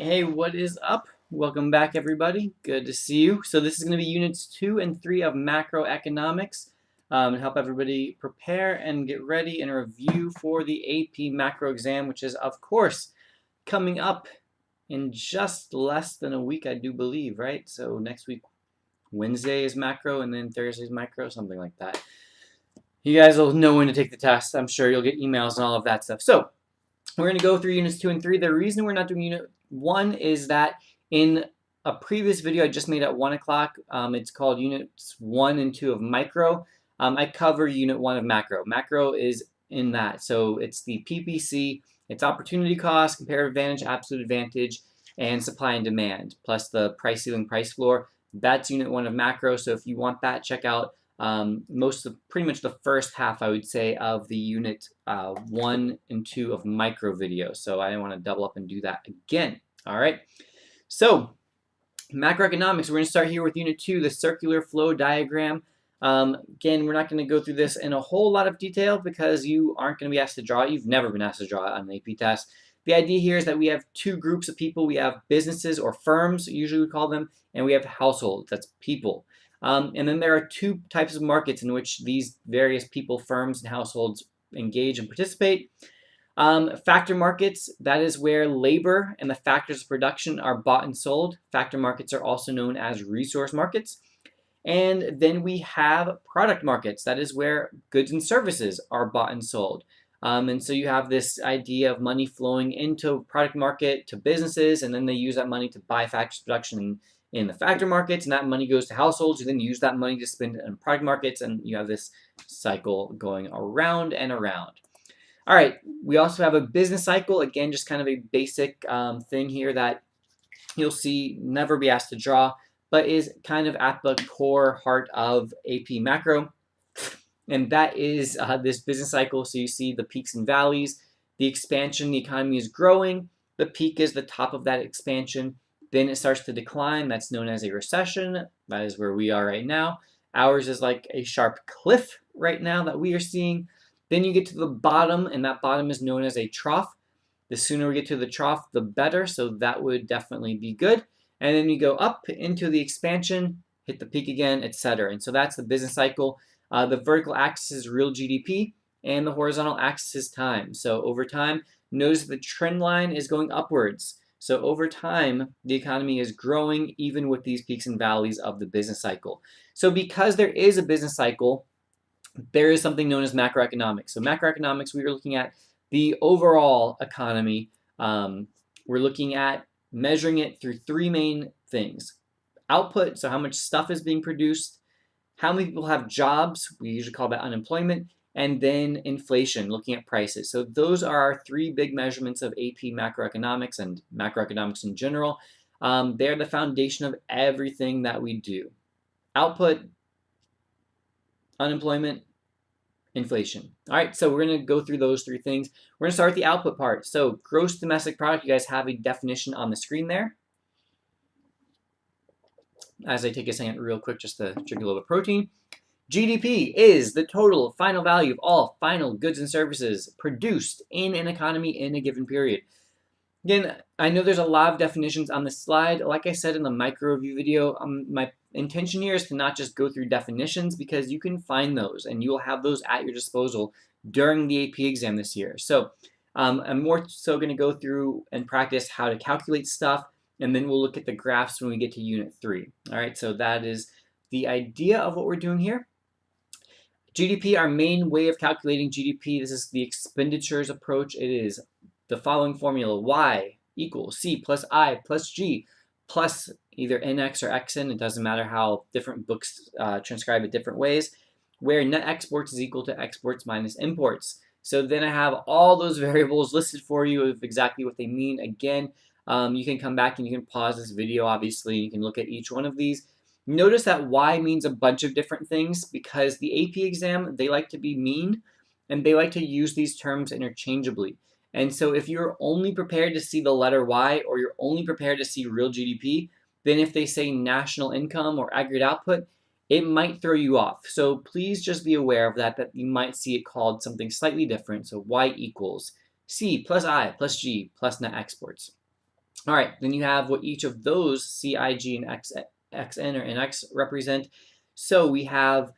Hey, what is up? Welcome back, everybody. Good to see you. So this is going to be units 2 and 3 of macroeconomics to help everybody prepare and get ready and review for the AP macro exam, which is, of course, coming up in just less than a week, I do believe, right? So next week, Wednesday is macro, and then Thursday is micro, something like that. You guys will know when to take the test. I'm sure you'll get emails and all of that stuff. So we're going to go through units 2 and 3. The reason we're not doing unit 1 is that in a previous video I just made at 1 o'clock, it's called units 1 and 2 of micro. I cover unit 1 of macro. Macro is in that. So it's the PPC, it's opportunity cost, comparative advantage, absolute advantage, and supply and demand, plus the price ceiling, price floor. That's unit 1 of macro. So if you want that, check out pretty much the first half, I would say, of the unit 1 and 2 of micro video. So I didn't want to double up and do that again. All right. So macroeconomics, we're going to start here with unit 2, the circular flow diagram. Again, we're not going to go through this in a whole lot of detail because you aren't going to be asked to draw it. You've never been asked to draw it on an AP test. The idea here is that we have two groups of people. We have businesses or firms, usually we call them, and we have households. That's people. And then there are two types of markets in which these various people, firms, and households engage and participate. Factor markets, that is where labor and the factors of production are bought and sold. Factor markets are also known as resource markets. And then we have product markets. That is where goods and services are bought and sold. And so you have this idea of money flowing into product market to businesses, and then they use that money to buy factors of production in the factor markets, and that money goes to households. You then use that money to spend it in product markets, and you have this cycle going around and around. All right, we also have a business cycle. Again, just kind of a basic thing here that you'll see never be asked to draw, but is kind of at the core heart of AP macro. And that is this business cycle. So you see the peaks and valleys, the expansion, the economy is growing. The peak is the top of that expansion. Then it starts to decline. That's known as a recession. That is where we are right now. Ours is like a sharp cliff right now that we are seeing. Then you get to the bottom, and that bottom is known as a trough. The sooner we get to the trough, the better. So that would definitely be good. And then you go up into the expansion, hit the peak again, etc. And so that's the business cycle. The vertical axis is real GDP, and the horizontal axis is time. So over time, notice the trend line is going upwards. So over time, the economy is growing even with these peaks and valleys of the business cycle. So because there is a business cycle, there is something known as macroeconomics. So macroeconomics, we are looking at the overall economy. We're looking at measuring it through three main things. Output, so how much stuff is being produced, how many people have jobs, we usually call that unemployment, and then inflation, looking at prices. So those are our three big measurements of AP macroeconomics and macroeconomics in general. They're the foundation of everything that we do. Output, unemployment, inflation. All right, so we're going to go through those three things. We're going to start with the output part. So gross domestic product, you guys have a definition on the screen there. As I take a second real quick just to drink a little bit of protein. GDP is the total final value of all final goods and services produced in an economy in a given period. Again, I know there's a lot of definitions on this slide. Like I said in the micro review video, my intention here is to not just go through definitions, because you can find those and you will have those at your disposal during the AP exam this year. So I'm more so going to go through and practice how to calculate stuff, and then we'll look at the graphs when we get to unit 3. All right, so that is the idea of what we're doing here. GDP, our main way of calculating GDP, this is the expenditures approach. It is the following formula: Y equals C plus I plus G plus either NX or XN. It doesn't matter how different books transcribe it different ways, where net exports is equal to exports minus imports. So then I have all those variables listed for you of exactly what they mean. Again, you can come back and you can pause this video, obviously. You can look at each one of these. Notice that Y means a bunch of different things because the AP exam, they like to be mean and they like to use these terms interchangeably. And so if you're only prepared to see the letter Y, or you're only prepared to see real GDP, then if they say national income or aggregate output, it might throw you off. So please just be aware of that you might see it called something slightly different. So Y equals C plus I plus G plus net exports. All right, then you have what each of those CIG and XN or NX represent. So we have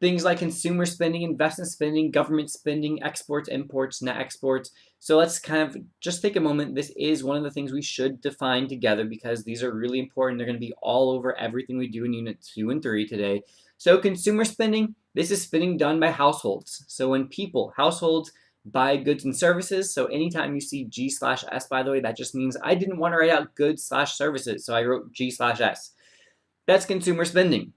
things like consumer spending, investment spending, government spending, exports, imports, net exports. So let's kind of just take a moment. This is one of the things we should define together because these are really important. They're going to be all over everything we do in Unit 2 and 3 today. So consumer spending, this is spending done by households. So when households buy goods and services. So anytime you see G/S, by the way, that just means I didn't want to write out goods/services. So I wrote G/S. That's consumer spending.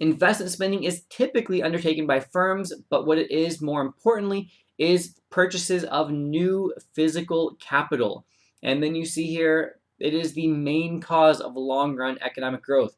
Investment spending is typically undertaken by firms, but what it is more importantly is purchases of new physical capital. And then you see here, it is the main cause of long-run economic growth.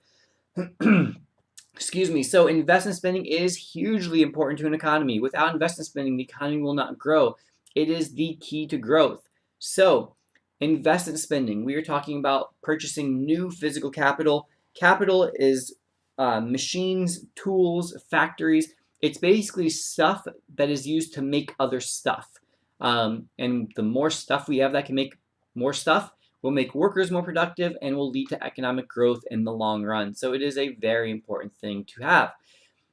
Excuse me. So investment spending is hugely important to an economy. Without investment spending, the economy will not grow. It is the key to growth. So investment spending, we are talking about purchasing new physical capital. Capital is machines, tools, factories. It's basically stuff that is used to make other stuff. And the more stuff we have that can make more stuff, will make workers more productive and will lead to economic growth in the long run. So it is a very important thing to have.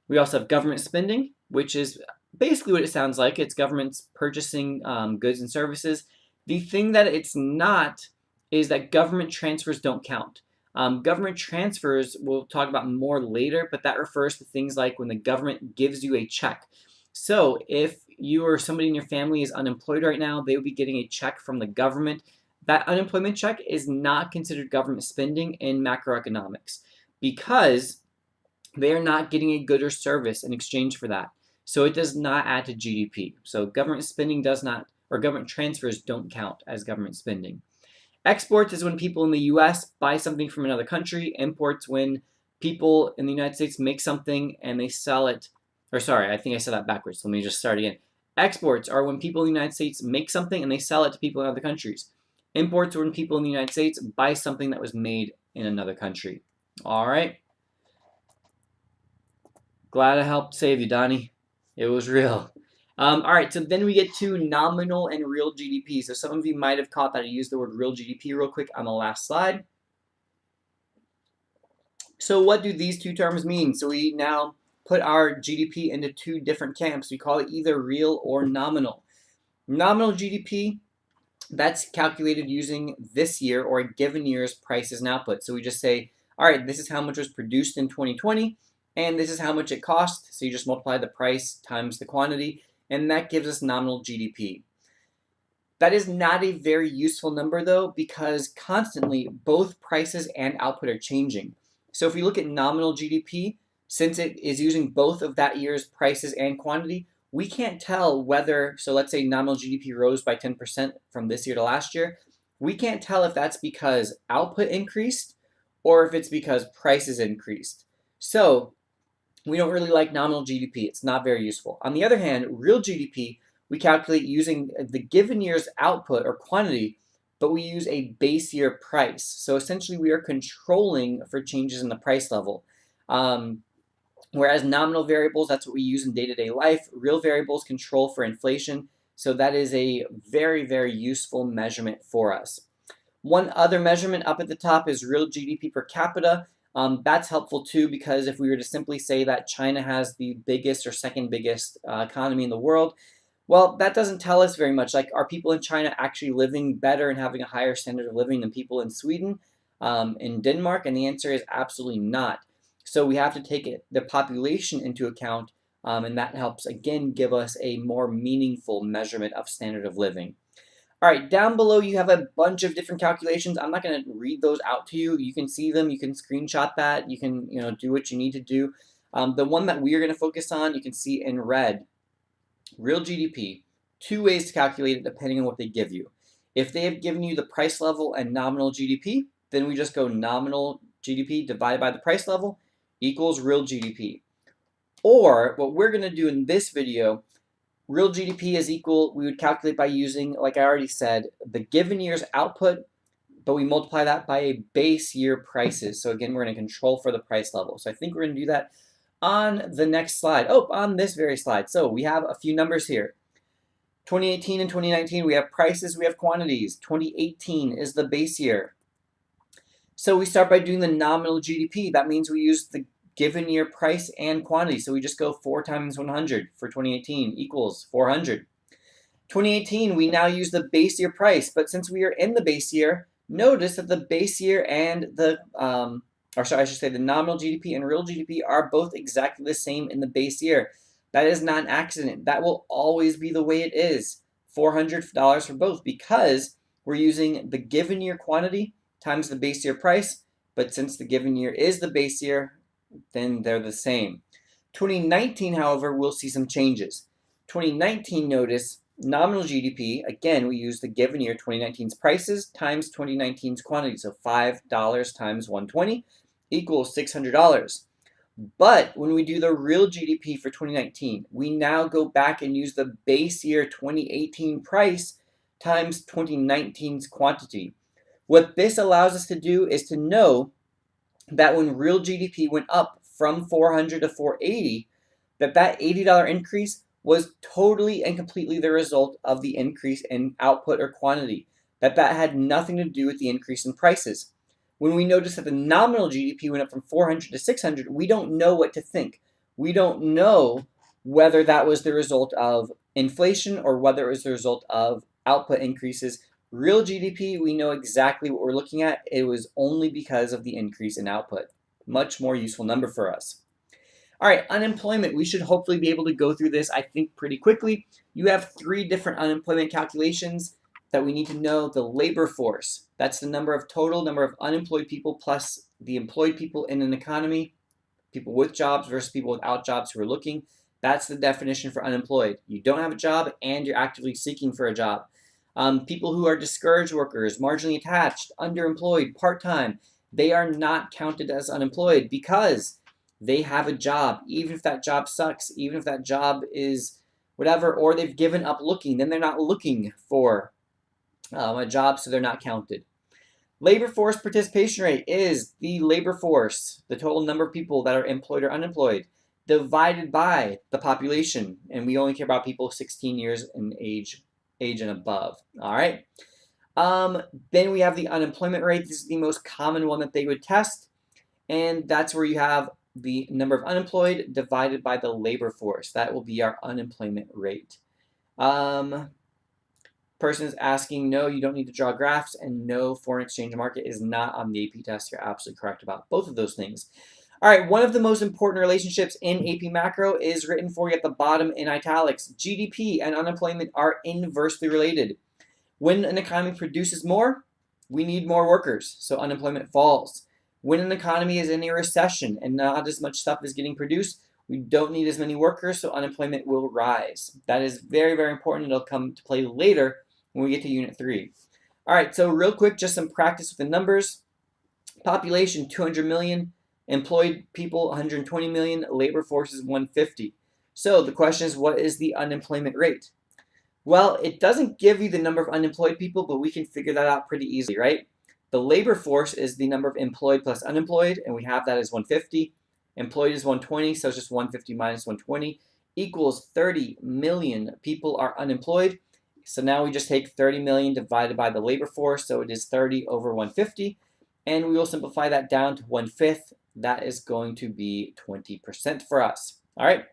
We also have government spending, which is basically what it sounds like. It's governments purchasing goods and services. The thing that it's not is that government transfers don't count. Government transfers we'll talk about more later, but that refers to things like when the government gives you a check. So if you or somebody in your family is unemployed right now, they will be getting a check from the government. That unemployment check is not considered government spending in macroeconomics because they are not getting a good or service in exchange for that. So it does not add to GDP. So government spending does not, or government transfers don't count as government spending. Exports is when people in the US buy something from another country. Imports when people in the United States make something and they sell it. Or sorry, I think I said that backwards. Let me just start again. Exports are when people in the United States make something and they sell it to people in other countries. Imports are when people in the United States buy something that was made in another country. All right. Glad I helped save you, Donnie. It was real. All right, so then we get to nominal and real GDP. So some of you might have caught that I used the word real GDP real quick on the last slide. So what do these two terms mean? So we now put our GDP into two different camps. We call it either real or nominal. Nominal GDP, that's calculated using this year or a given year's prices and output. So we just say, all right, this is how much was produced in 2020, and this is how much it cost. So you just multiply the price times the quantity, and that gives us nominal GDP. That is not a very useful number though, because constantly both prices and output are changing. So if we look at nominal GDP, since it is using both of that year's prices and quantity, we can't tell whether, so let's say nominal GDP rose by 10% from this year to last year, we can't tell if that's because output increased or if it's because prices increased. So we don't really like nominal GDP. It's not very useful. On the other hand, real GDP, we calculate using the given year's output or quantity, but we use a base year price. So essentially we are controlling for changes in the price level. Whereas nominal variables, that's what we use in day-to-day life. Real variables control for inflation. So that is a very, very useful measurement for us. One other measurement up at the top is real GDP per capita. That's helpful too, because if we were to simply say that China has the biggest or second biggest economy in the world, well, that doesn't tell us very much. Like, are people in China actually living better and having a higher standard of living than people in Sweden, in Denmark? And the answer is absolutely not. So we have to take the population into account, and that helps, again, give us a more meaningful measurement of standard of living. All right, down below you have a bunch of different calculations. I'm not going to read those out to you. You can see them. You can screenshot that. You can do what you need to do. The one that we are going to focus on, you can see in red, real GDP. Two ways to calculate it depending on what they give you. If they have given you the price level and nominal GDP, then we just go nominal GDP divided by the price level equals real GDP. Or what we're going to do in this video, real GDP is equal, we would calculate by using, like I already said, the given year's output, but we multiply that by a base year prices. So again, we're going to control for the price level. So I think we're going to do that on the next slide. Oh, on this very slide. So we have a few numbers here. 2018 and 2019, we have prices, we have quantities. 2018 is the base year. So we start by doing the nominal GDP. That means we use the given year price and quantity. So we just go 4 times 100 for 2018 equals 400. 2018, we now use the base year price, but since we are in the base year, notice that the base year and the nominal GDP and real GDP are both exactly the same in the base year. That is not an accident. That will always be the way it is. $400 for both because we're using the given year quantity times the base year price, but since the given year is the base year, then they're the same. 2019, however, we'll see some changes. 2019, notice, nominal GDP, again, we use the given year 2019's prices times 2019's quantity. So $5 times 120 equals $600. But when we do the real GDP for 2019, we now go back and use the base year 2018 price times 2019's quantity. What this allows us to do is to know that when real GDP went up from 400 to 480, that $80 increase was totally and completely the result of the increase in output or quantity, that had nothing to do with the increase in prices. When we notice that the nominal GDP went up from 400 to 600, we don't know what to think. We don't know whether that was the result of inflation or whether it was the result of output increases. Real GDP, we know exactly what we're looking at. It was only because of the increase in output. Much more useful number for us. All right, unemployment. We should hopefully be able to go through this, I think, pretty quickly. You have 3 different unemployment calculations that we need to know. The labor force, that's the total number of unemployed people plus the employed people in an economy, people with jobs versus people without jobs who are looking. That's the definition for unemployed. You don't have a job and you're actively seeking for a job. People who are discouraged workers, marginally attached, underemployed, part-time, they are not counted as unemployed because they have a job, even if that job sucks, even if that job is whatever, or they've given up looking, then they're not looking for a job, so they're not counted. Labor force participation rate is the labor force, the total number of people that are employed or unemployed, divided by the population, and we only care about people 16 years in age and above. All right. Then we have the unemployment rate. This is the most common one that they would test, and that's where you have the number of unemployed divided by the labor force. That will be our unemployment rate. Person is asking, no, you don't need to draw graphs, and no, foreign exchange market is not on the AP test. You're absolutely correct about both of those things. All right, one of the most important relationships in AP Macro is written for you at the bottom in italics. GDP and unemployment are inversely related. When an economy produces more, we need more workers, so unemployment falls. When an economy is in a recession and not as much stuff is getting produced, we don't need as many workers, so unemployment will rise. That is very, very important. It'll come to play later when we get to Unit 3. All right, so real quick, just some practice with the numbers. Population, 200 million. Employed people, 120 million. Labor force is 150. So the question is, what is the unemployment rate? Well, it doesn't give you the number of unemployed people, but we can figure that out pretty easily, right? The labor force is the number of employed plus unemployed, and we have that as 150. Employed is 120, so it's just 150 minus 120 equals 30 million people are unemployed. So now we just take 30 million divided by the labor force, so it is 30 over 150, and we will simplify that down to 1/5. That is going to be 20% for us. All right,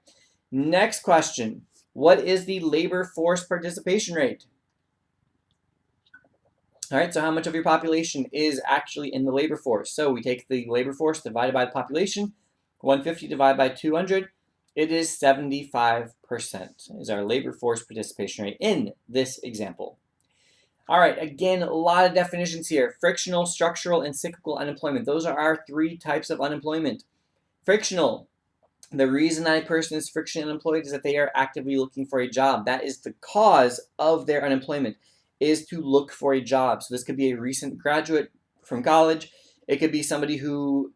next question. What is the labor force participation rate? All right, so how much of your population is actually in the labor force? So we take the labor force divided by the population, 150 divided by 200. It is 75% is our labor force participation rate in this example. All right, again, a lot of definitions here. Frictional, structural, and cyclical unemployment. Those are our 3 types of unemployment. Frictional. The reason that a person is frictionally unemployed is that they are actively looking for a job. That is the cause of their unemployment, is to look for a job. So this could be a recent graduate from college. It could be somebody who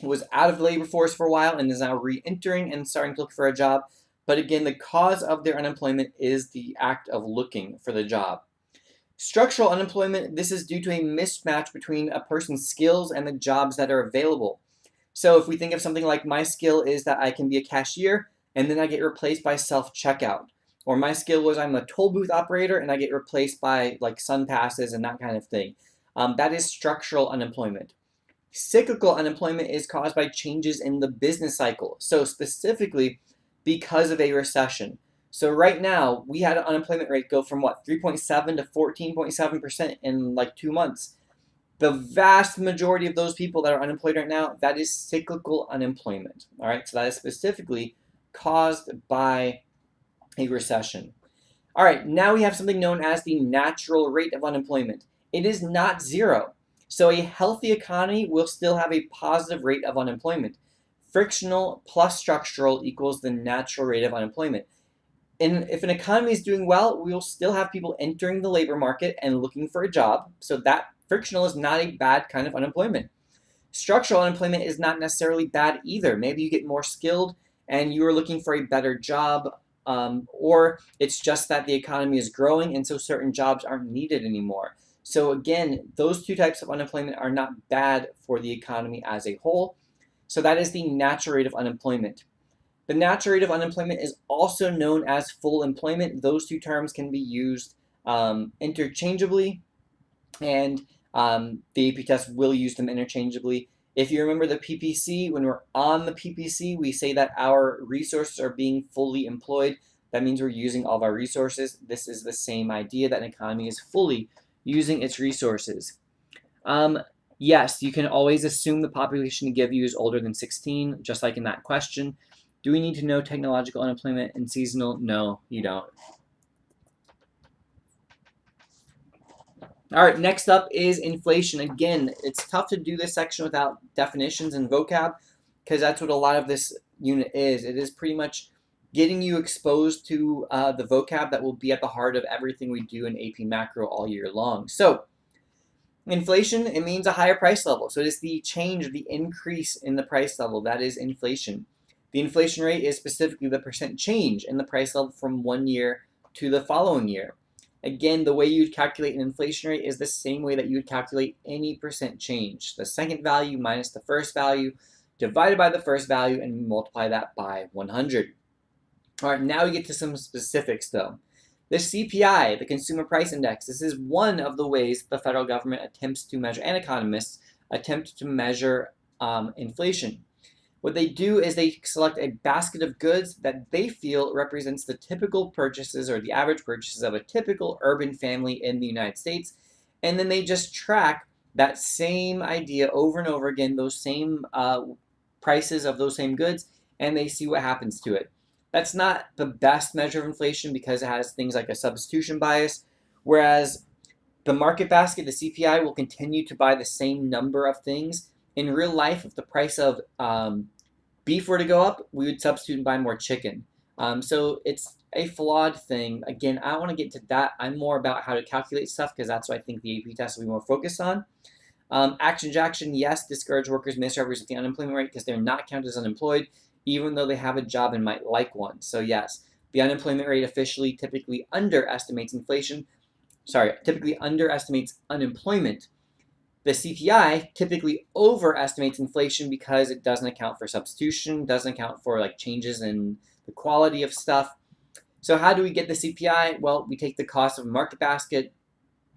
was out of the labor force for a while and is now re-entering and starting to look for a job. But again, the cause of their unemployment is the act of looking for the job. Structural unemployment, this is due to a mismatch between a person's skills and the jobs that are available. So if we think of something like my skill is that I can be a cashier and then I get replaced by self-checkout. or my skill was I'm a toll booth operator and I get replaced by like sun passes and that kind of thing. That is structural unemployment. Cyclical unemployment is caused by changes in the business cycle. So specifically because of a recession. So right now we had an unemployment rate go from what, 3.7 to 14.7% in like 2 months. The vast majority of those people that are unemployed right now, that is cyclical unemployment. All right, so that is specifically caused by a recession. All right, now we have something known as the natural rate of unemployment. It is not zero. So a healthy economy will still have a positive rate of unemployment. Frictional plus structural equals the natural rate of unemployment. And if an economy is doing well, we will still have people entering the labor market and looking for a job. So that frictional is not a bad kind of unemployment. Structural unemployment is not necessarily bad either. Maybe you get more skilled and you are looking for a better job, or it's just that the economy is growing and so certain jobs aren't needed anymore. So again, those two types of unemployment are not bad for the economy as a whole. So that is the natural rate of unemployment. The natural rate of unemployment is also known as full employment. Those two terms can be used interchangeably, and the AP test will use them interchangeably. If you remember the PPC, when we're on the PPC, we say that our resources are being fully employed. That means we're using all of our resources. This is the same idea, that an economy is fully using its resources. Yes, you can always assume the population to give you is older than 16, just like in that question. Do we need to know technological unemployment and seasonal? No, you don't. All right, next up is inflation. Again, it's tough to do this section without definitions and vocab, because that's what a lot of this unit is. It is pretty much getting you exposed to the vocab that will be at the heart of everything we do in AP Macro all year long. So inflation, it means a higher price level. So it is the change, the increase in the price level. That is inflation. The inflation rate is specifically the percent change in the price level from one year to the following year. Again, the way you would calculate an inflation rate is the same way that you would calculate any percent change. The second value minus the first value, divided by the first value, and multiply that by 100. All right, now we get to some specifics though. The CPI, the Consumer Price Index, this is one of the ways the federal government attempts to measure, and economists attempt to measure inflation. What they do is they select a basket of goods that they feel represents the typical purchases or the average purchases of a typical urban family in the United States, and then they just track that same idea over and over again, those same prices of those same goods, and they see what happens to it. That's not the best measure of inflation because it has things like a substitution bias, whereas the market basket, the CPI, will continue to buy the same number of things. In real life, if the price of beef were to go up, we would substitute and buy more chicken. So it's a flawed thing. Again, I don't want to get to that. I'm more about how to calculate stuff because that's what I think the AP test will be more focused on. Action Jackson, yes, discourage workers misrepresent the unemployment rate because they're not counted as unemployed, even though they have a job and might like one. So yes, the unemployment rate officially typically underestimates inflation. Typically underestimates unemployment. The CPI typically overestimates inflation because it doesn't account for substitution, doesn't account for like changes in the quality of stuff. So how do we get the CPI? Well, we take the cost of a market basket.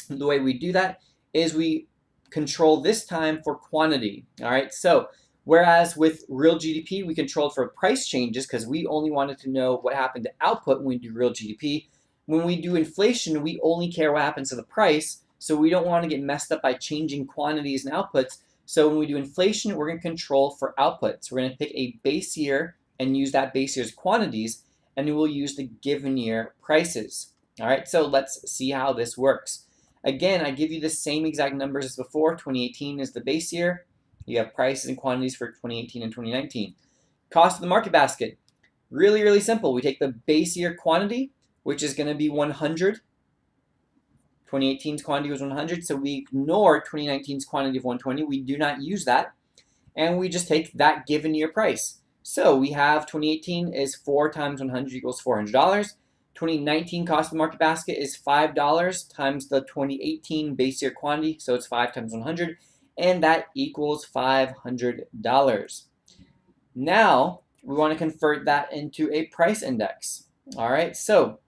The way we do that is we control this time for quantity. All right, so whereas with real GDP, we controlled for price changes because we only wanted to know what happened to output when we do real GDP. When we do inflation, we only care what happens to the price, so we don't want to get messed up by changing quantities and outputs. So when we do inflation, we're going to control for outputs. We're going to pick a base year and use that base year's quantities, and we will use the given year prices. All right, so let's see how this works. Again, I give you the same exact numbers as before. 2018 is the base year. You have prices and quantities for 2018 and 2019. Cost of the market basket. Really, really simple. We take the base year quantity, which is going to be 100. 2018's quantity was 100, so we ignore 2019's quantity of 120. We do not use that, and we just take that given year price. So we have 2018 is 4 times 100 equals $400. 2019 cost of the market basket is $5 times the 2018 base year quantity, so it's 5 times 100, and that equals $500. Now we want to convert that into a price index. All right, so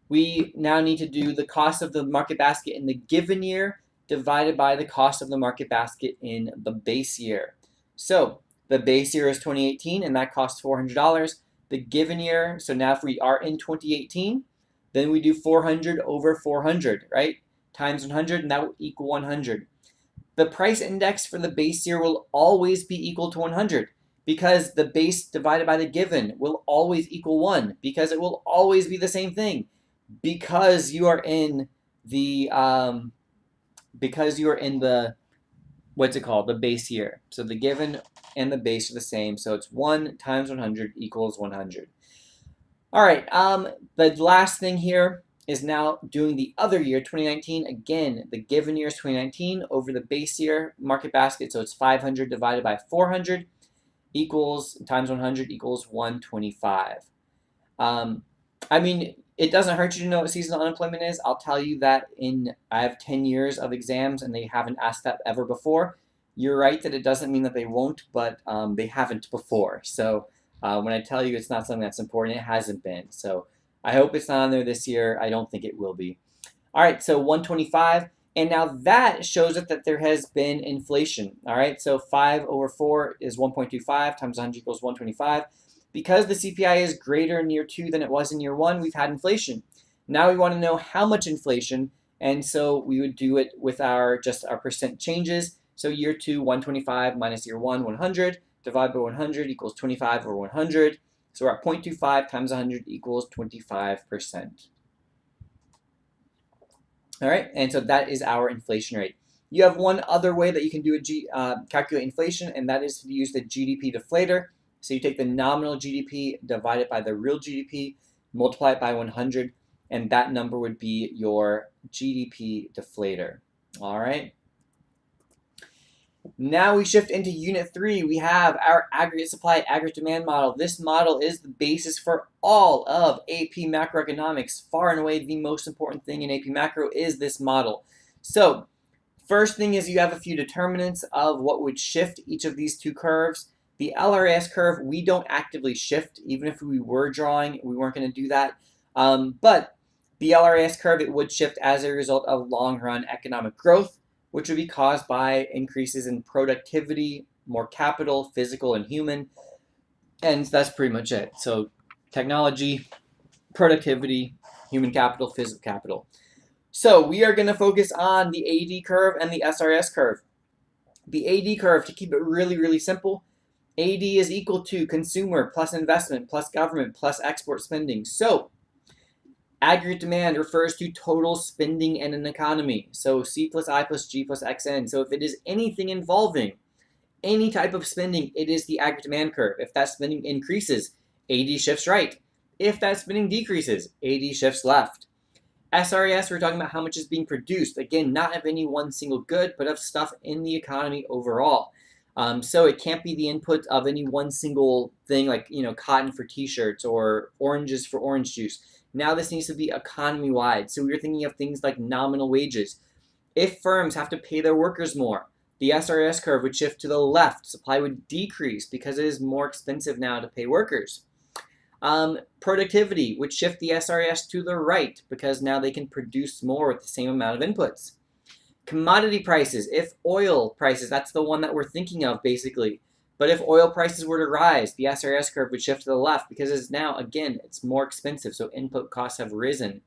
we now need to do the cost of the market basket in the given year divided by the cost of the market basket in the base year. So the base year is 2018, and that costs $400. The given year, so now if we are in 2018, then we do 400 over 400, right? Times 100, and that will equal 100. The price index for the base year will always be equal to 100 because the base divided by the given will always equal 1 because it will always be the same thing because you are in the what's it called, the base year. So the given and the base are the same, so it's 1 times 100 equals 100. All right, the last thing here is now doing the other year, 2019. Again, the given year is 2019 over the base year market basket, so it's 500 divided by 400 equals times 100 equals 125. I mean, it doesn't hurt you to know what seasonal unemployment is. I'll tell you that I have 10 years of exams and they haven't asked that ever before. You're right that it doesn't mean that they won't, but they haven't before. So when I tell you it's not something that's important, it hasn't been. So I hope it's not on there this year. I don't think it will be. All right, so 125. And now that shows us that there has been inflation. All right, so 5 over 4 is 1.25 times 100 equals 125. Because the CPI is greater in year 2 than it was in year 1, we've had inflation. Now we want to know how much inflation, and so we would do it with our percent changes. So year 2, 125 minus year 1, 100, divided by 100 equals 25 over 100. So we're at 0.25 times 100 equals 25%. All right, and so that is our inflation rate. You have one other way that you can do calculate inflation, and that is to use the GDP deflator. So you take the nominal GDP, divide it by the real GDP, multiply it by 100, and that number would be your GDP deflator. All right. Now we shift into Unit 3. We have our aggregate supply, aggregate demand model. This model is the basis for all of AP macroeconomics. Far and away the most important thing in AP macro is this model. So first thing is you have a few determinants of what would shift each of these two curves. The LRAS curve, we don't actively shift. Even if we were drawing, we weren't going to do that. But the LRAS curve, it would shift as a result of long-run economic growth, which would be caused by increases in productivity, more capital, physical and human. And that's pretty much it. So technology, productivity, human capital, physical capital. So we are going to focus on the AD curve and the SRS curve. The AD curve, to keep it really, really simple, AD is equal to consumer plus investment plus government plus export spending. So aggregate demand refers to total spending in an economy. So C plus I plus G plus XN. So if it is anything involving any type of spending, it is the aggregate demand curve. If that spending increases, AD shifts right. If that spending decreases, AD shifts left. SRES, we're talking about how much is being produced. Again, not of any one single good, but of stuff in the economy overall. So it can't be the input of any one single thing like, cotton for t-shirts or oranges for orange juice. Now this needs to be economy-wide. So we're thinking of things like nominal wages. If firms have to pay their workers more, the SRS curve would shift to the left. Supply would decrease because it is more expensive now to pay workers. Productivity would shift the SRS to the right because now they can produce more with the same amount of inputs. Commodity prices, if oil prices, that's the one that we're thinking of basically. But if oil prices were to rise, the SRS curve would shift to the left because it's now, again, it's more expensive, so input costs have risen.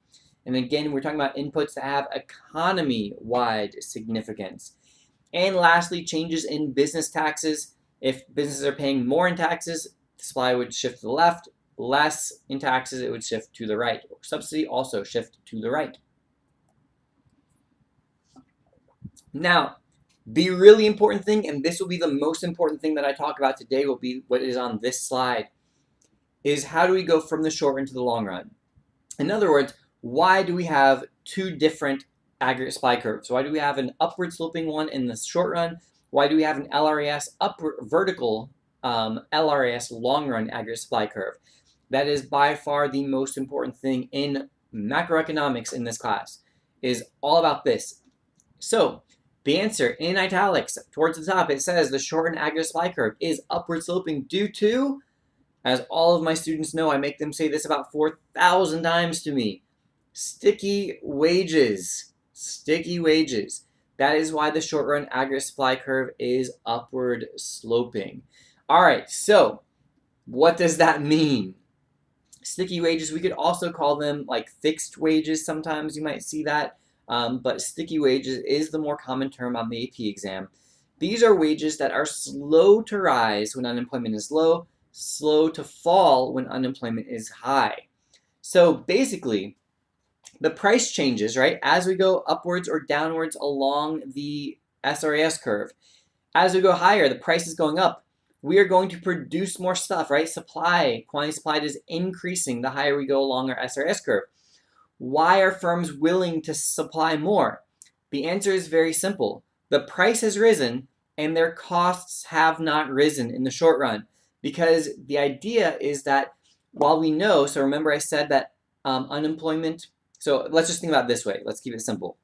And again, we're talking about inputs that have economy-wide significance. And lastly, changes in business taxes. If businesses are paying more in taxes, the supply would shift to the left. Less in taxes, it would shift to the right. Subsidy also shift to the right. Now, the really important thing, and this will be the most important thing that I talk about today, will be what is on this slide, is how do we go from the short run to the long run? In other words, why do we have two different aggregate supply curves? Why do we have an upward sloping one in the short run? Why do we have an LRAS vertical LRAS long run aggregate supply curve? That is by far the most important thing in macroeconomics in this class, is all about this. So the answer in italics towards the top, it says the shortened aggregate supply curve is upward sloping due to, as all of my students know, I make them say this about 4,000 times to me, Sticky wages. Sticky wages. That is why the short run aggregate supply curve is upward sloping. All right, so what does that mean? Sticky wages, we could also call them like fixed wages. Sometimes you might see that, but sticky wages is the more common term on the AP exam. These are wages that are slow to rise when unemployment is low, slow to fall when unemployment is high. So basically, the price changes, right, as we go upwards or downwards along the SRAS curve. As we go higher, the price is going up. We are going to produce more stuff, right? Quantity supplied is increasing the higher we go along our SRS curve. Why are firms willing to supply more? The answer is very simple. The price has risen and their costs have not risen in the short run, because the idea is that while we know, so remember I said that unemployment, so let's just think about it this way. Let's keep it simple.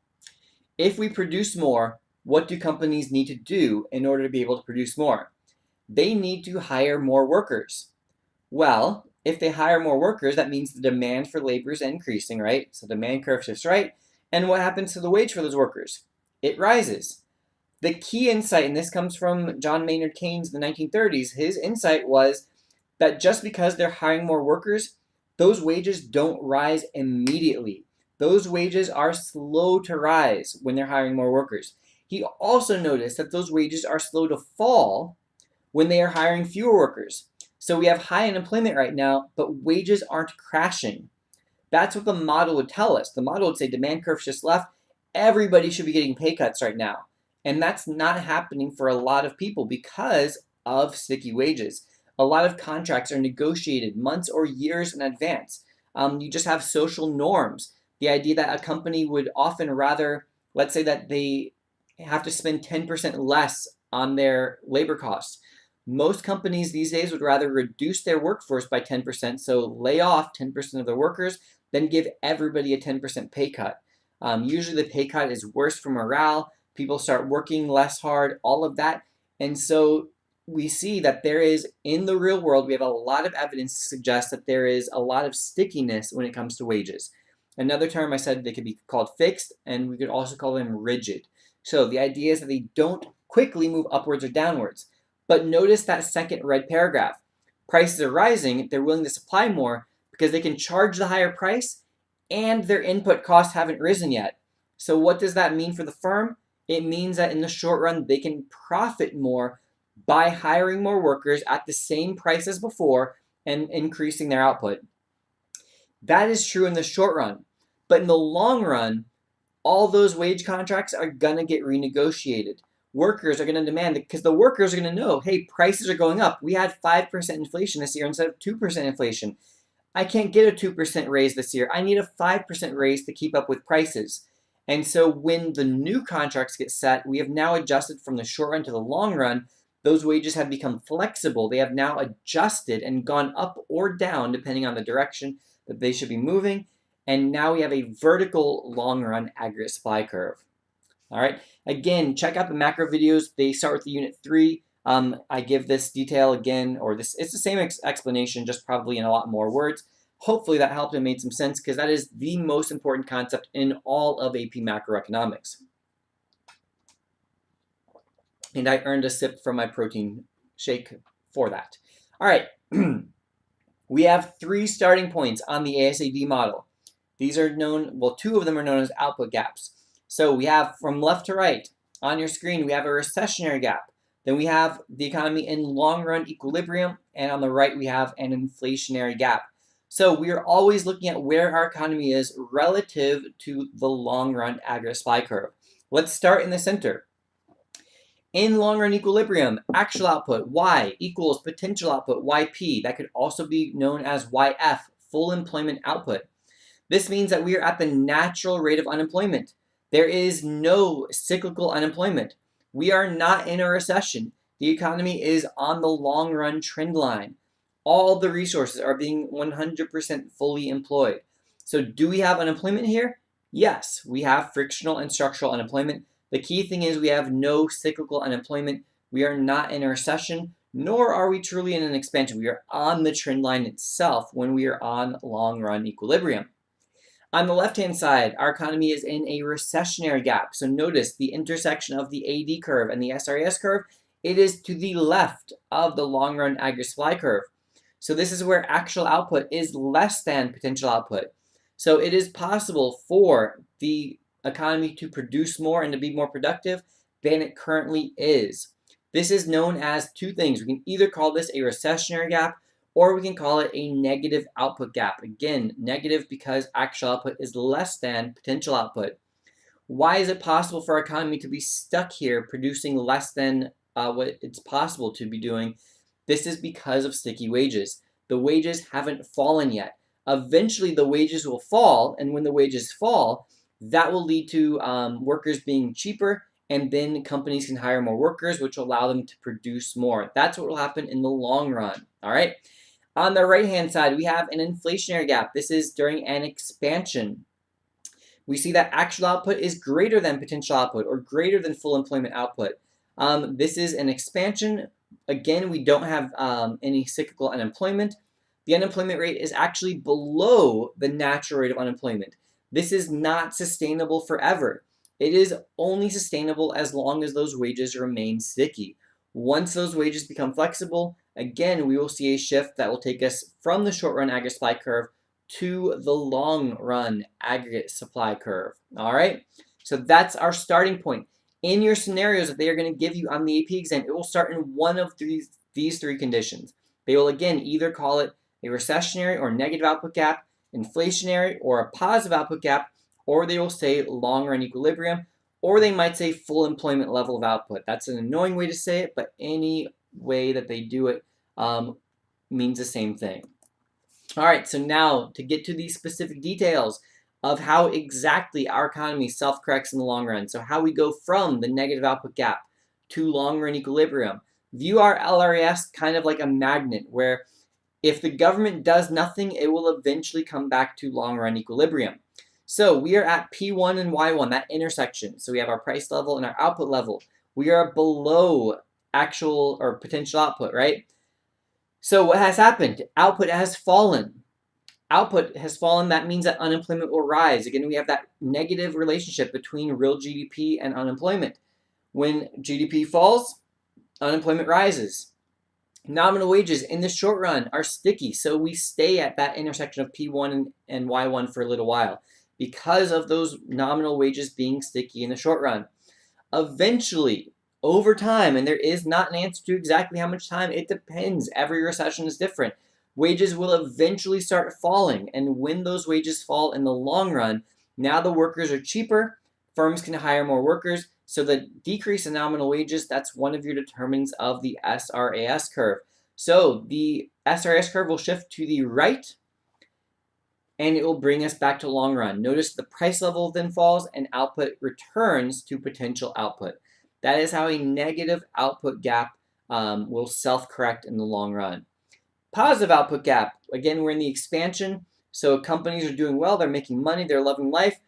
If we produce more, what do companies need to do in order to be able to produce more? They need to hire more workers. Well, if they hire more workers, that means the demand for labor is increasing, right? So demand curve shifts right. And what happens to the wage for those workers? It rises. The key insight, and this comes from John Maynard Keynes in the 1930s, his insight was that just because they're hiring more workers, those wages don't rise immediately. Those wages are slow to rise when they're hiring more workers. He also noticed that those wages are slow to fall when they are hiring fewer workers. So we have high unemployment right now, but wages aren't crashing. That's what the model would tell us. The model would say demand curve shifts left. Everybody should be getting pay cuts right now. And that's not happening for a lot of people because of sticky wages. A lot of contracts are negotiated months or years in advance. You just have social norms. The idea that a company would often rather, let's say that they have to spend 10% less on their labor costs. Most companies these days would rather reduce their workforce by 10%, so lay off 10% of their workers, than give everybody a 10% pay cut. Usually the pay cut is worse for morale. People start working less hard, all of that. And so we see that there is, in the real world, we have a lot of evidence to suggest that there is a lot of stickiness when it comes to wages. Another term I said they could be called fixed, and we could also call them rigid. So the idea is that they don't quickly move upwards or downwards. But notice that second red paragraph. Prices are rising, they're willing to supply more because they can charge the higher price and their input costs haven't risen yet. So what does that mean for the firm? It means that in the short run, they can profit more by hiring more workers at the same price as before and increasing their output. That is true in the short run. But in the long run, all those wage contracts are going to get renegotiated. Workers are going to demand it because the workers are going to know, hey, prices are going up. We had 5% inflation this year instead of 2% inflation. I can't get a 2% raise this year. I need a 5% raise to keep up with prices. And so when the new contracts get set, we have now adjusted from the short run to the long run. Those wages have become flexible. They have now adjusted and gone up or down depending on the direction that they should be moving. And now we have a vertical long run aggregate supply curve. All right. Again, check out the macro videos. They start with the unit 3. I give this detail again, or this. It's the same explanation, just probably in a lot more words. Hopefully that helped and made some sense, because that is the most important concept in all of AP macroeconomics. And I earned a sip from my protein shake for that. All right. We have 3 starting points on the ASAD model. These are known, well, 2 of them are known as output gaps. So we have, from left to right on your screen, we have a recessionary gap. Then we have the economy in long-run equilibrium, and on the right we have an inflationary gap. So we are always looking at where our economy is relative to the long-run aggregate supply curve. Let's start in the center. In long-run equilibrium, actual output, Y, equals potential output, YP. That could also be known as YF, full employment output. This means that we are at the natural rate of unemployment. There is no cyclical unemployment. We are not in a recession. The economy is on the long-run trend line. All the resources are being 100% fully employed. So do we have unemployment here? Yes, we have frictional and structural unemployment. The key thing is we have no cyclical unemployment. We are not in a recession, nor are we truly in an expansion. We are on the trend line itself when we are on long-run equilibrium. On the left-hand side, our economy is in a recessionary gap. So notice the intersection of the AD curve and the SRAS curve, it is to the left of the long-run aggregate supply curve. So this is where actual output is less than potential output. So it is possible for the economy to produce more and to be more productive than it currently is. This is known as two things. We can either call this a recessionary gap, or we can call it a negative output gap. Again, negative because actual output is less than potential output. Why is it possible for our economy to be stuck here producing less than what it's possible to be doing? This is because of sticky wages. The wages haven't fallen yet. Eventually the wages will fall, and when the wages fall, that will lead to workers being cheaper, and then companies can hire more workers, which will allow them to produce more. That's what will happen in the long run, all right? On the right-hand side, we have an inflationary gap. This is during an expansion. We see that actual output is greater than potential output, or greater than full employment output. This is an expansion. Again, we don't have any cyclical unemployment. The unemployment rate is actually below the natural rate of unemployment. This is not sustainable forever. It is only sustainable as long as those wages remain sticky. Once those wages become flexible, again, we will see a shift that will take us from the short-run aggregate supply curve to the long-run aggregate supply curve. All right, so that's our starting point. In your scenarios that they are going to give you on the AP exam, it will start in one of these three conditions. They will again either call it a recessionary or negative output gap, inflationary or a positive output gap, or they will say long-run equilibrium, or they might say full employment level of output. That's an annoying way to say it, but any way that they do it means the same thing. All right, so now to get to these specific details of how exactly our economy self-corrects in the long run. So how we go from the negative output gap to long-run equilibrium. View our LRAS kind of like a magnet where if the government does nothing, it will eventually come back to long-run equilibrium. So we are at P1 and Y1, that intersection. So we have our price level and our output level. We are below actual or potential output, right? So what has happened? Output has fallen. Output has fallen. That means that unemployment will rise. Again, we have that negative relationship between real GDP and unemployment. When GDP falls, unemployment rises. Nominal wages in the short run are sticky, so we stay at that intersection of P1 and Y1 for a little while because of those nominal wages being sticky in the short run. Eventually, over time, and there is not an answer to exactly how much time, it depends. Every recession is different. Wages will eventually start falling, and when those wages fall in the long run, now the workers are cheaper, firms can hire more workers, so the decrease in nominal wages, that's one of your determinants of the SRAS curve. So the SRAS curve will shift to the right, and it will bring us back to long run. Notice the price level then falls and output returns to potential output. That is how a negative output gap will self-correct in the long run. Positive output gap, again, we're in the expansion, so companies are doing well, they're making money, they're loving life.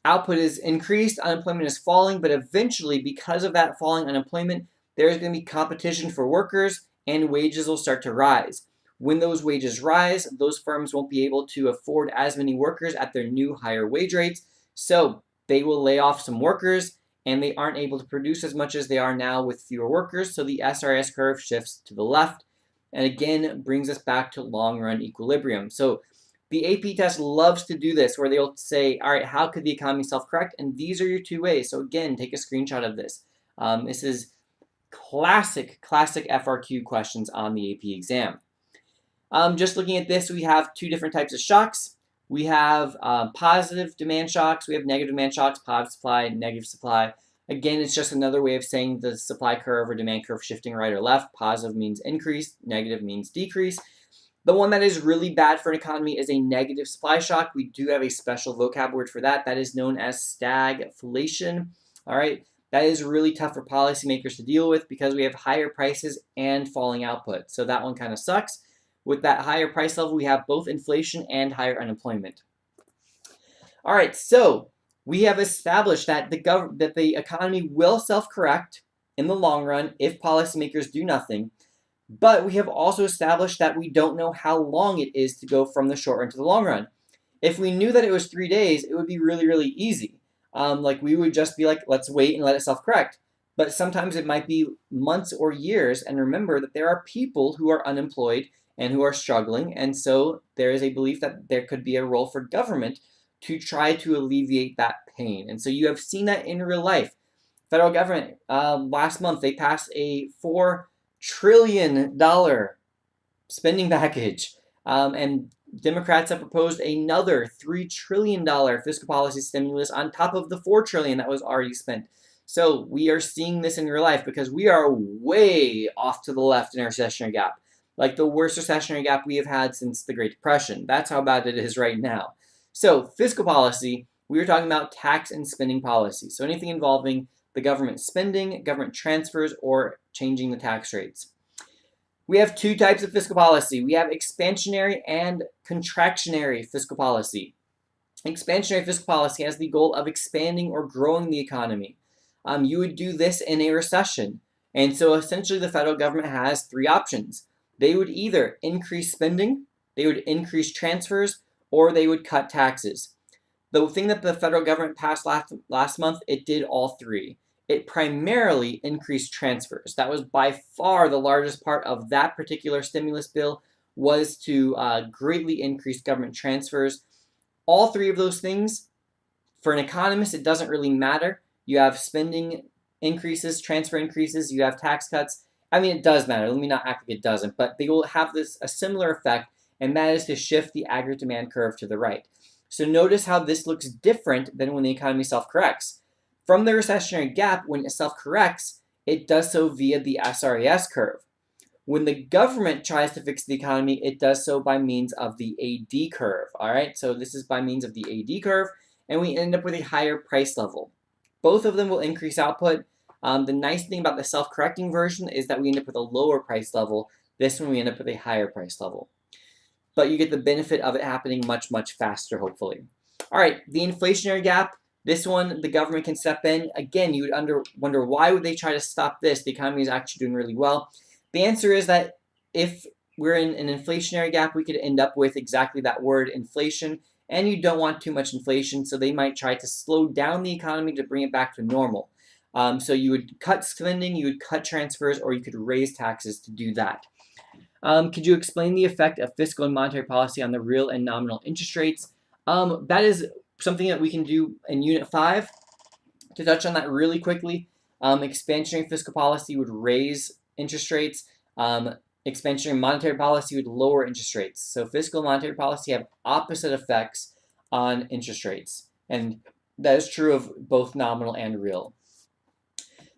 Output is increased, unemployment is falling, but eventually, because of that falling unemployment, there's going to be competition for workers and wages will start to rise. When those wages rise, those firms won't be able to afford as many workers at their new higher wage rates, so they will lay off some workers and they aren't able to produce as much as they are now with fewer workers, so the SRAS curve shifts to the left and again brings us back to long-run equilibrium. So the AP test loves to do this where they'll say, all right, how could the economy self-correct? And these are your two ways. So again, take a screenshot of this. This is classic FRQ questions on the AP exam. Just looking at this, we have two different types of shocks. We have positive demand shocks. We have negative demand shocks, positive supply, negative supply. Again, it's just another way of saying the supply curve or demand curve shifting right or left. Positive means increase, negative means decrease. The one that is really bad for an economy is a negative supply shock. We do have a special vocab word for that. That is known as stagflation. All right, that is really tough for policymakers to deal with because we have higher prices and falling output. So that one kind of sucks. With that higher price level, we have both inflation and higher unemployment. All right, so we have established that the economy will self-correct in the long run if policymakers do nothing. But we have also established that we don't know how long it is to go from the short run to the long run. If we knew that it was 3 days, it would be really, really easy. Like we would just be like, let's wait and let it self-correct. But sometimes it might be months or years. And remember that there are people who are unemployed and who are struggling. And so there is a belief that there could be a role for government to try to alleviate that pain. And so you have seen that in real life. Federal government, last month, they passed a $4 trillion spending package. And Democrats have proposed another $3 trillion fiscal policy stimulus on top of the $4 trillion that was already spent. So we are seeing this in real life because we are way off to the left in our recessionary gap. Like the worst recessionary gap we have had since the Great Depression. That's how bad it is right now. So fiscal policy, we were talking about tax and spending policy. So anything involving the government spending, government transfers, or changing the tax rates. We have two types of fiscal policy. We have expansionary and contractionary fiscal policy. Expansionary fiscal policy has the goal of expanding or growing the economy. You would do this in a recession. And so essentially the federal government has three options. They would either increase spending, they would increase transfers, or they would cut taxes. The thing that the federal government passed last month, it did all three. It primarily increased transfers. That was by far the largest part of that particular stimulus bill, was to greatly increase government transfers. All three of those things, for an economist, it doesn't really matter. You have spending increases, transfer increases, you have tax cuts. I mean, it does matter. Let me not act like it doesn't, but they will have a similar effect, and that is to shift the aggregate demand curve to the right. So notice how this looks different than when the economy self-corrects. From the recessionary gap, when it self-corrects, it does so via the SRAS curve. When the government tries to fix the economy, it does so by means of the AD curve. All right, so this is by means of the AD curve, and we end up with a higher price level. Both of them will increase output. The nice thing about the self-correcting version is that we end up with a lower price level. This one, we end up with a higher price level. But you get the benefit of it happening much, much faster, hopefully. All right, the inflationary gap. This one, the government can step in. Again, you would wonder why would they try to stop this? The economy is actually doing really well. The answer is that if we're in an inflationary gap, we could end up with exactly that word, inflation, and you don't want too much inflation, so they might try to slow down the economy to bring it back to normal. So you would cut spending, you would cut transfers, or you could raise taxes to do that. Could you explain the effect of fiscal and monetary policy on the real and nominal interest rates? That is something that we can do in Unit 5. To touch on that really quickly, expansionary fiscal policy would raise interest rates. Expansionary monetary policy would lower interest rates. So fiscal and monetary policy have opposite effects on interest rates. And that is true of both nominal and real.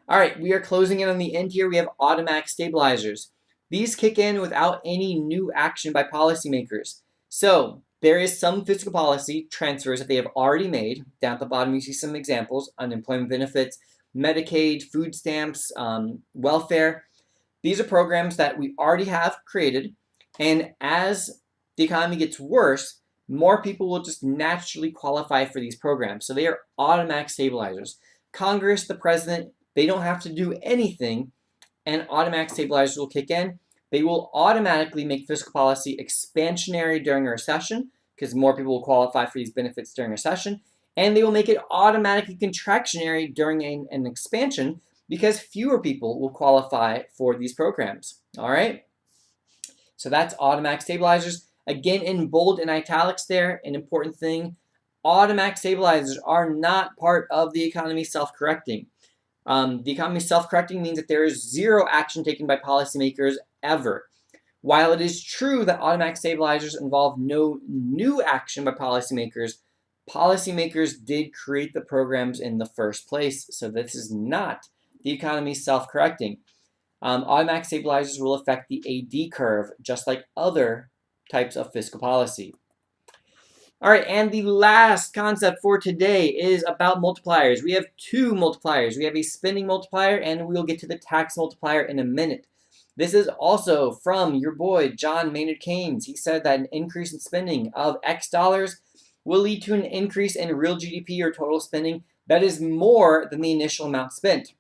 All right, we are closing in on the end here. We have automatic stabilizers. These kick in without any new action by policymakers. So there is some fiscal policy transfers that they have already made. Down at the bottom, you see some examples: unemployment benefits, Medicaid, food stamps, welfare. These are programs that we already have created. And as the economy gets worse, more people will just naturally qualify for these programs. So they are automatic stabilizers. Congress, the president, they don't have to do anything, and automatic stabilizers will kick in. They will automatically make fiscal policy expansionary during a recession, because more people will qualify for these benefits during a recession, and they will make it automatically contractionary during an expansion, because fewer people will qualify for these programs. All right? So that's automatic stabilizers. Again, in bold and italics there, an important thing: automatic stabilizers are not part of the economy self-correcting. The economy self-correcting means that there is zero action taken by policymakers ever. While it is true that automatic stabilizers involve no new action by policymakers, policymakers did create the programs in the first place, so this is not the economy self-correcting. Automatic stabilizers will affect the AD curve, just like other types of fiscal policy. All right, and the last concept for today is about multipliers. We have two multipliers. We have a spending multiplier, and we'll get to the tax multiplier in a minute. This is also from your boy, John Maynard Keynes. He said that an increase in spending of X dollars will lead to an increase in real GDP, or total spending, that is more than the initial amount spent.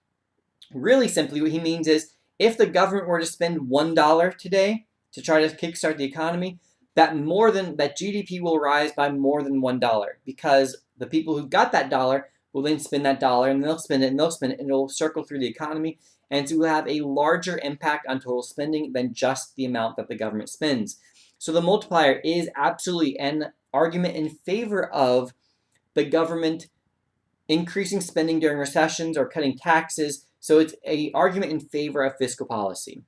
Really simply, what he means is if the government were to spend $1 today to try to kickstart the economy, that GDP will rise by more than $1 because the people who got that dollar will then spend that dollar, and they'll spend it, and they'll spend it, and it'll circle through the economy, and so it will have a larger impact on total spending than just the amount that the government spends. So the multiplier is absolutely an argument in favor of the government increasing spending during recessions or cutting taxes. So it's an argument in favor of fiscal policy.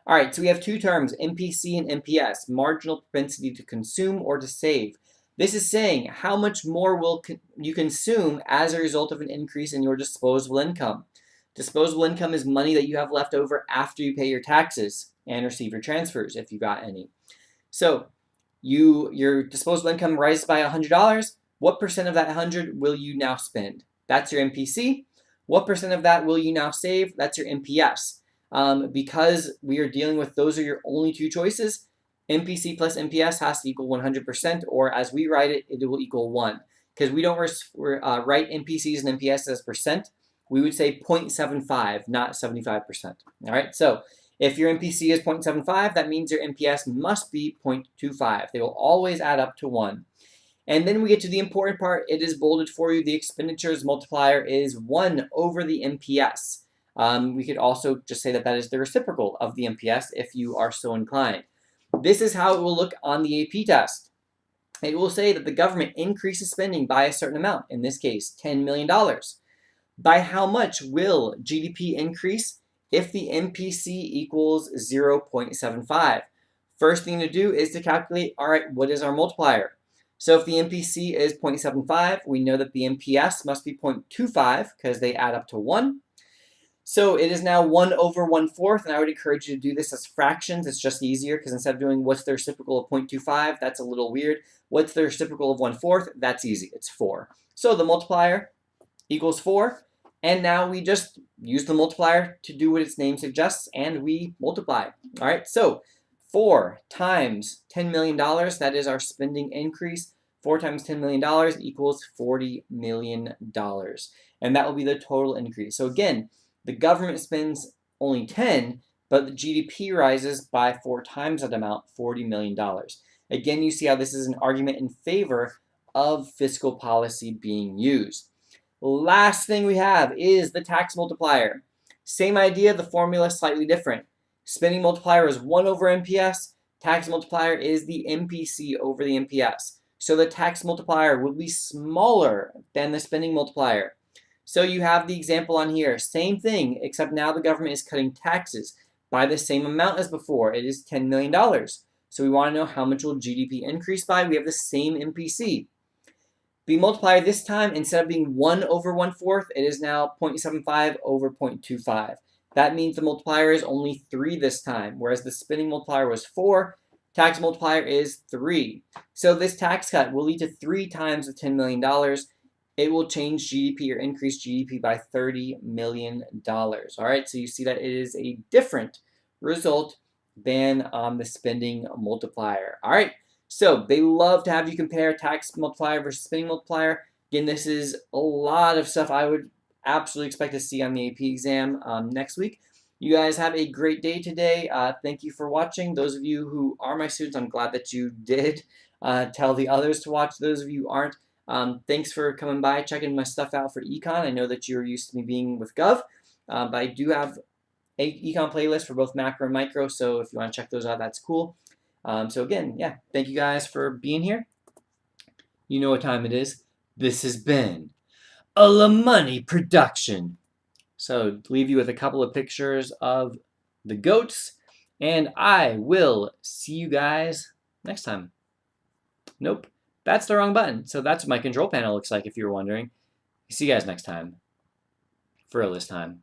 All right, so we have two terms, MPC and MPS, marginal propensity to consume or to save. This is saying how much more will you consume as a result of an increase in your disposable income. Disposable income is money that you have left over after you pay your taxes and receive your transfers, if you got any. So your disposable income rises by $100. What percent of that 100 will you now spend? That's your MPC. What percent of that will you now save? That's your MPS. Because we are dealing with those are your only two choices, MPC plus MPS has to equal 100%, or as we write it, it will equal 1. Because we don't write MPCs and MPS as percent. We would say 0.75, not 75%. All right, so if your MPC is 0.75, that means your MPS must be 0.25. They will always add up to 1. And then we get to the important part. It is bolded for you. The expenditures multiplier is 1 over the MPS. We could also just say that that is the reciprocal of the MPS if you are so inclined. This is how it will look on the AP test. It will say that the government increases spending by a certain amount, in this case, $10 million. By how much will GDP increase if the MPC equals 0.75? First thing to do is to calculate, all right, what is our multiplier? So if the MPC is 0.75, we know that the MPS must be 0.25 because they add up to 1. So it is now 1 over 1/4, and I would encourage you to do this as fractions. It's just easier because instead of doing what's the reciprocal of 0.25, that's a little weird. What's the reciprocal of 1/4? That's easy. It's 4. So the multiplier equals 4, and now we just use the multiplier to do what its name suggests, and we multiply. All right, so 4 times $10 million, that is our spending increase. 4 times $10 million equals $40 million. And that will be the total increase. So again, the government spends only 10, but the GDP rises by 4 times that amount, $40 million. Again, you see how this is an argument in favor of fiscal policy being used. Last thing we have is the tax multiplier. Same idea, the formula is slightly different. Spending multiplier is 1 over MPS. Tax multiplier is the MPC over the MPS. So the tax multiplier will be smaller than the spending multiplier. So you have the example on here. Same thing, except now the government is cutting taxes by the same amount as before. It is $10 million. So we want to know how much will GDP increase by. We have the same MPC. The multiplier this time, instead of being 1 over 1/4, it is now 0.75 over 0.25. That means the multiplier is only 3 this time, whereas the spending multiplier was 4. Tax multiplier is 3. So this tax cut will lead to 3 times the $10 million. It will change GDP or increase GDP by $30 million. All right, so you see that it is a different result than on the spending multiplier. All right, so they love to have you compare tax multiplier versus spending multiplier. Again, this is a lot of stuff I would absolutely expect to see on the AP exam next week. You guys have a great day today. Thank you for watching. Those of you who are my students, I'm glad that you did tell the others to watch. Those of you who aren't, thanks for coming by, checking my stuff out for econ. I know that you're used to me being with Gov, but I do have a econ playlist for both macro and micro, so if you want to check those out, that's cool. So again, yeah, thank you guys for being here. You know what time it is. This has been a La Money production. So leave you with a couple of pictures of the goats, and I will see you guys next time. Nope, that's the wrong button. So that's what my control panel looks like if you were wondering. See you guys next time. For real this time.